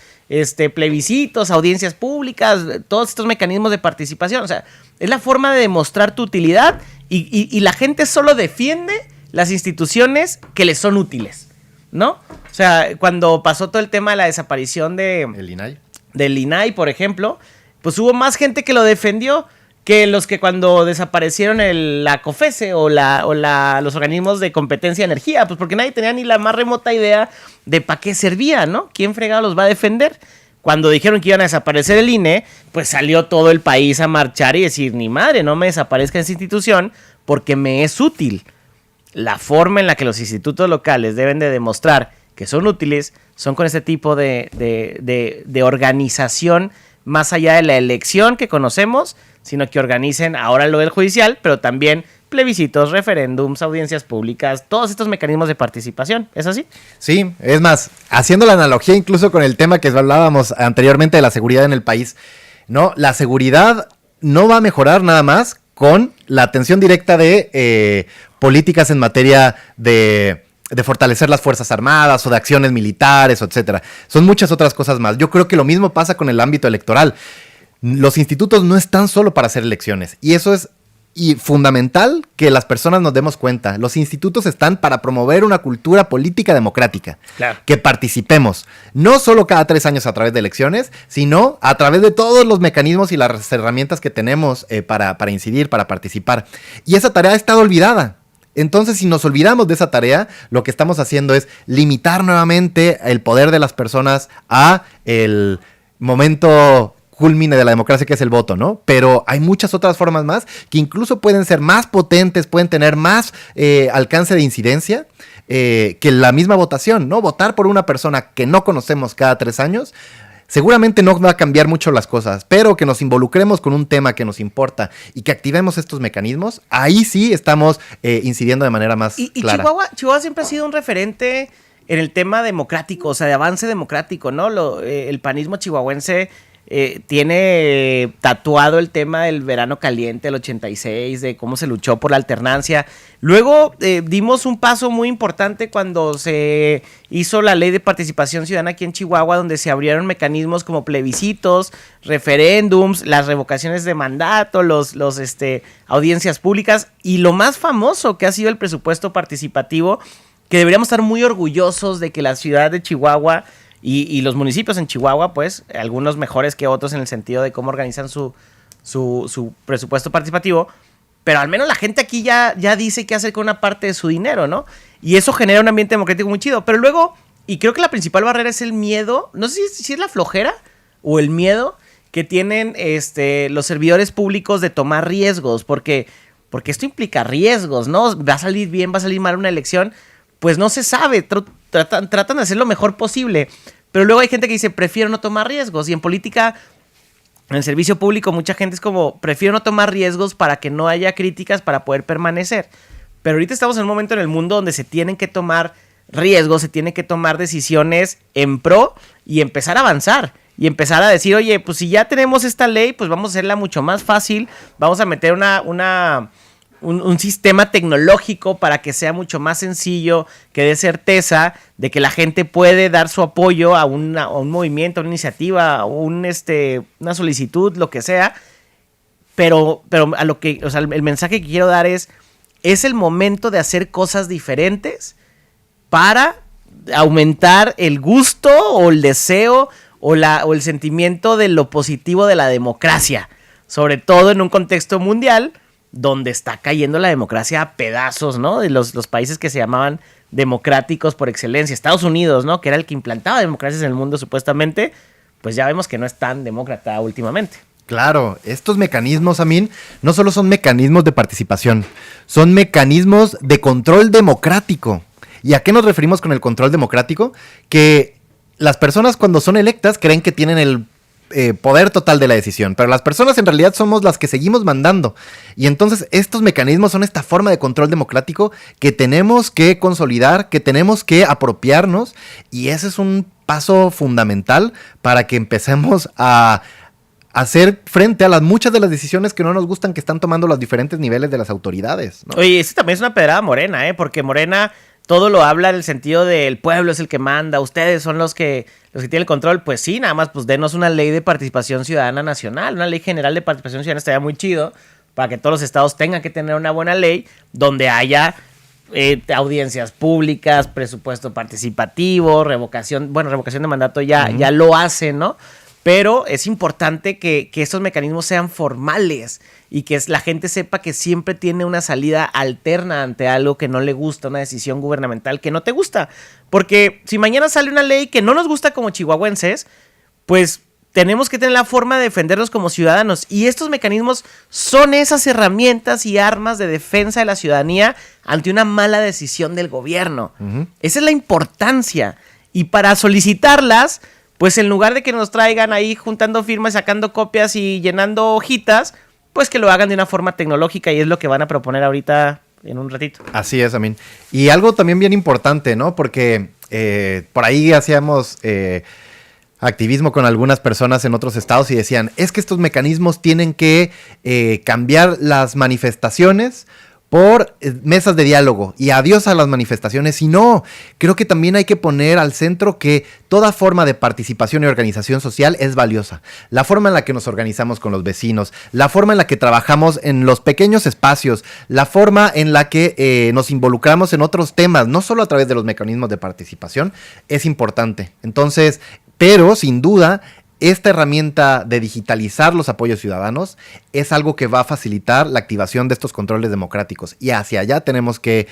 plebiscitos, audiencias públicas, todos estos mecanismos de participación. O sea, es la forma de demostrar tu utilidad y la gente solo defiende las instituciones que les son útiles, ¿no? O sea, cuando pasó todo el tema de la desaparición El INAI. del INAI, por ejemplo, pues hubo más gente que lo defendió que los que cuando desaparecieron la COFESE o los organismos de competencia de energía, pues porque nadie tenía ni la más remota idea de para qué servía, ¿no? ¿Quién fregado los va a defender? Cuando dijeron que iban a desaparecer el INE, pues salió todo el país a marchar y decir, ni madre, no me desaparezca esa institución porque me es útil. La forma en la que los institutos locales deben de demostrar que son útiles son con este tipo de organización más allá de la elección que conocemos, sino que organicen ahora lo del judicial, pero también plebiscitos, referéndums, audiencias públicas, todos estos mecanismos de participación. ¿Es así? Sí, es más, haciendo la analogía incluso con el tema que hablábamos anteriormente de la seguridad en el país, ¿no? La seguridad no va a mejorar nada más con la atención directa de políticas en materia de fortalecer las Fuerzas Armadas o de acciones militares, etcétera. Son muchas otras cosas más. Yo creo que lo mismo pasa con el ámbito electoral. Los institutos no están solo para hacer elecciones, y eso es fundamental que las personas nos demos cuenta. Los institutos están para promover una cultura política democrática. Claro. Que participemos, no solo cada 3 años a través de elecciones, sino a través de todos los mecanismos y las herramientas que tenemos para incidir, para participar. Y esa tarea ha estado olvidada. Entonces, si nos olvidamos de esa tarea, lo que estamos haciendo es limitar nuevamente el poder de las personas a el momento culmine de la democracia, que es el voto, ¿no? Pero hay muchas otras formas más que incluso pueden ser más potentes, pueden tener más alcance de incidencia que la misma votación, ¿no? Votar por una persona que no conocemos cada 3 años seguramente no va a cambiar mucho las cosas, pero que nos involucremos con un tema que nos importa y que activemos estos mecanismos, ahí sí estamos incidiendo de manera más clara. Y Chihuahua siempre ha sido un referente en el tema democrático, o sea, de avance democrático, ¿no? El panismo chihuahuense tiene tatuado el tema del verano caliente del 86, de cómo se luchó por la alternancia. Luego dimos un paso muy importante cuando se hizo la ley de participación ciudadana aquí en Chihuahua, donde se abrieron mecanismos como plebiscitos, referéndums, las revocaciones de mandato, los audiencias públicas, y lo más famoso que ha sido el presupuesto participativo, que deberíamos estar muy orgullosos de que la ciudad de Chihuahua y los municipios en Chihuahua, pues, algunos mejores que otros en el sentido de cómo organizan su presupuesto participativo, pero al menos la gente aquí ya dice qué hacer con una parte de su dinero, ¿no? Y eso genera un ambiente democrático muy chido. Pero luego, y creo que la principal barrera es el miedo, no sé si es la flojera o el miedo que tienen los servidores públicos de tomar riesgos, porque esto implica riesgos, ¿no? Va a salir bien, va a salir mal una elección, pues no se sabe, tratan de hacer lo mejor posible. Pero luego hay gente que dice, prefiero no tomar riesgos. Y en política, en el servicio público, mucha gente es como, prefiero no tomar riesgos para que no haya críticas para poder permanecer. Pero ahorita estamos en un momento en el mundo donde se tienen que tomar riesgos, se tienen que tomar decisiones en pro y empezar a avanzar. Y empezar a decir, oye, pues si ya tenemos esta ley, pues vamos a hacerla mucho más fácil. Vamos a meter un sistema tecnológico para que sea mucho más sencillo, que dé certeza de que la gente puede dar su apoyo a un movimiento, a una iniciativa, a una solicitud, lo que sea. Pero a lo que, o sea, el mensaje que quiero dar es el momento de hacer cosas diferentes para aumentar el gusto o el deseo o el sentimiento de lo positivo de la democracia, sobre todo en un contexto mundial donde está cayendo la democracia a pedazos, ¿no? De los países que se llamaban democráticos por excelencia. Estados Unidos, ¿no? Que era el que implantaba democracias en el mundo supuestamente, pues ya vemos que no es tan demócrata últimamente. Claro, estos mecanismos, Amin, no solo son mecanismos de participación, son mecanismos de control democrático. ¿Y a qué nos referimos con el control democrático? Que las personas cuando son electas creen que tienen poder total de la decisión, pero las personas en realidad somos las que seguimos mandando. Y entonces estos mecanismos son esta forma de control democrático que tenemos que consolidar, que tenemos que apropiarnos, y ese es un paso fundamental para que empecemos a hacer frente a muchas de las decisiones que no nos gustan que están tomando los diferentes niveles de las autoridades, ¿no? Oye, este también es una pedrada Morena, porque Morena todo lo habla en el sentido del pueblo es el que manda, ustedes son los que tienen el control. Pues sí, nada más pues denos una ley de participación ciudadana nacional, una ley general de participación ciudadana, estaría muy chido para que todos los estados tengan que tener una buena ley donde haya audiencias públicas, presupuesto participativo, revocación de mandato ya lo hace, ¿no? Pero es importante que estos mecanismos sean formales y que la gente sepa que siempre tiene una salida alterna ante algo que no le gusta, una decisión gubernamental que no te gusta. Porque si mañana sale una ley que no nos gusta como chihuahuenses, pues tenemos que tener la forma de defendernos como ciudadanos. Y estos mecanismos son esas herramientas y armas de defensa de la ciudadanía ante una mala decisión del gobierno. Esa es la importancia. Y para solicitarlas, pues en lugar de que nos traigan ahí juntando firmas, sacando copias y llenando hojitas, pues que lo hagan de una forma tecnológica, y es lo que van a proponer ahorita en un ratito. Así es, Amin. Y algo también bien importante, ¿no? Porque por ahí hacíamos activismo con algunas personas en otros estados y decían, es que estos mecanismos tienen que cambiar las manifestaciones por mesas de diálogo y adiós a las manifestaciones. Y no, creo que también hay que poner al centro que toda forma de participación y organización social es valiosa. La forma en la que nos organizamos con los vecinos, la forma en la que trabajamos en los pequeños espacios, la forma en la que nos involucramos en otros temas, no solo a través de los mecanismos de participación, es importante. Entonces, pero sin duda, esta herramienta de digitalizar los apoyos ciudadanos es algo que va a facilitar la activación de estos controles democráticos, y hacia allá tenemos que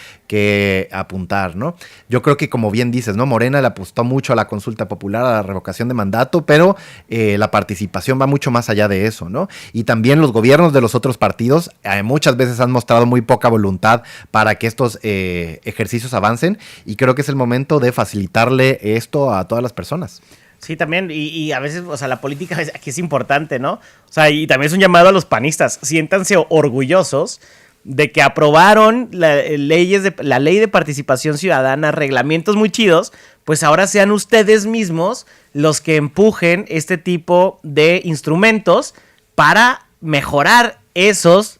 apuntar, ¿no? Yo creo que, como bien dices, ¿no? Morena le apostó mucho a la consulta popular, a la revocación de mandato, pero la participación va mucho más allá de eso, ¿no? Y también los gobiernos de los otros partidos muchas veces han mostrado muy poca voluntad para que estos ejercicios avancen, y creo que es el momento de facilitarle esto a todas las personas. Sí, también, y a veces, o sea, la política aquí es importante, ¿no? O sea, y también es un llamado a los panistas, siéntanse orgullosos de que aprobaron la ley de participación ciudadana, reglamentos muy chidos, pues ahora sean ustedes mismos los que empujen este tipo de instrumentos para mejorar esos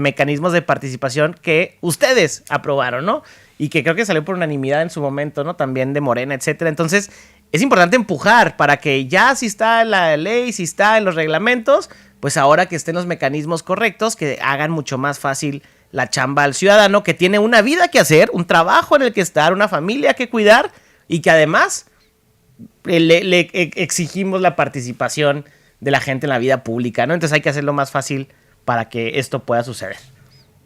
mecanismos de participación que ustedes aprobaron, ¿no? Y que creo que salió por unanimidad en su momento, ¿no? También de Morena, etcétera. Entonces, es importante empujar para que ya, si está en la ley, si está en los reglamentos, pues ahora que estén los mecanismos correctos, que hagan mucho más fácil la chamba al ciudadano, que tiene una vida que hacer, un trabajo en el que estar, una familia que cuidar, y que además le exigimos la participación de la gente en la vida pública, ¿no? Entonces hay que hacerlo más fácil para que esto pueda suceder.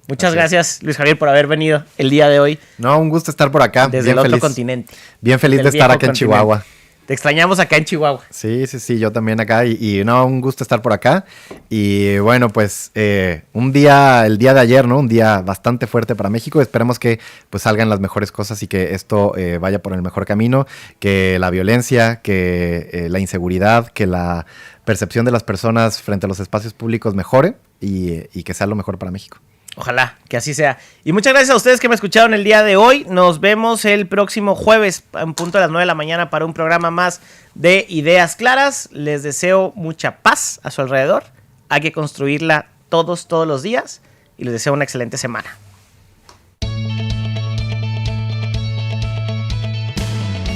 Muchas gracias, Luis Javier, por haber venido el día de hoy. No, un gusto estar por acá. Desde el otro continente. Bien feliz de estar acá en Chihuahua. Te extrañamos acá en Chihuahua. Sí, yo también acá. Y no, un gusto estar por acá. Y bueno, pues el día de ayer, ¿no? Un día bastante fuerte para México. Esperemos que pues salgan las mejores cosas y que esto vaya por el mejor camino. Que la violencia, que la inseguridad, que la percepción de las personas frente a los espacios públicos mejore y que sea lo mejor para México. Ojalá que así sea. Y muchas gracias a ustedes que me escucharon el día de hoy. Nos vemos el próximo jueves en punto de las 9 de la mañana para un programa más de Ideas Claras. Les deseo mucha paz a su alrededor. Hay que construirla todos los días. Y les deseo una excelente semana.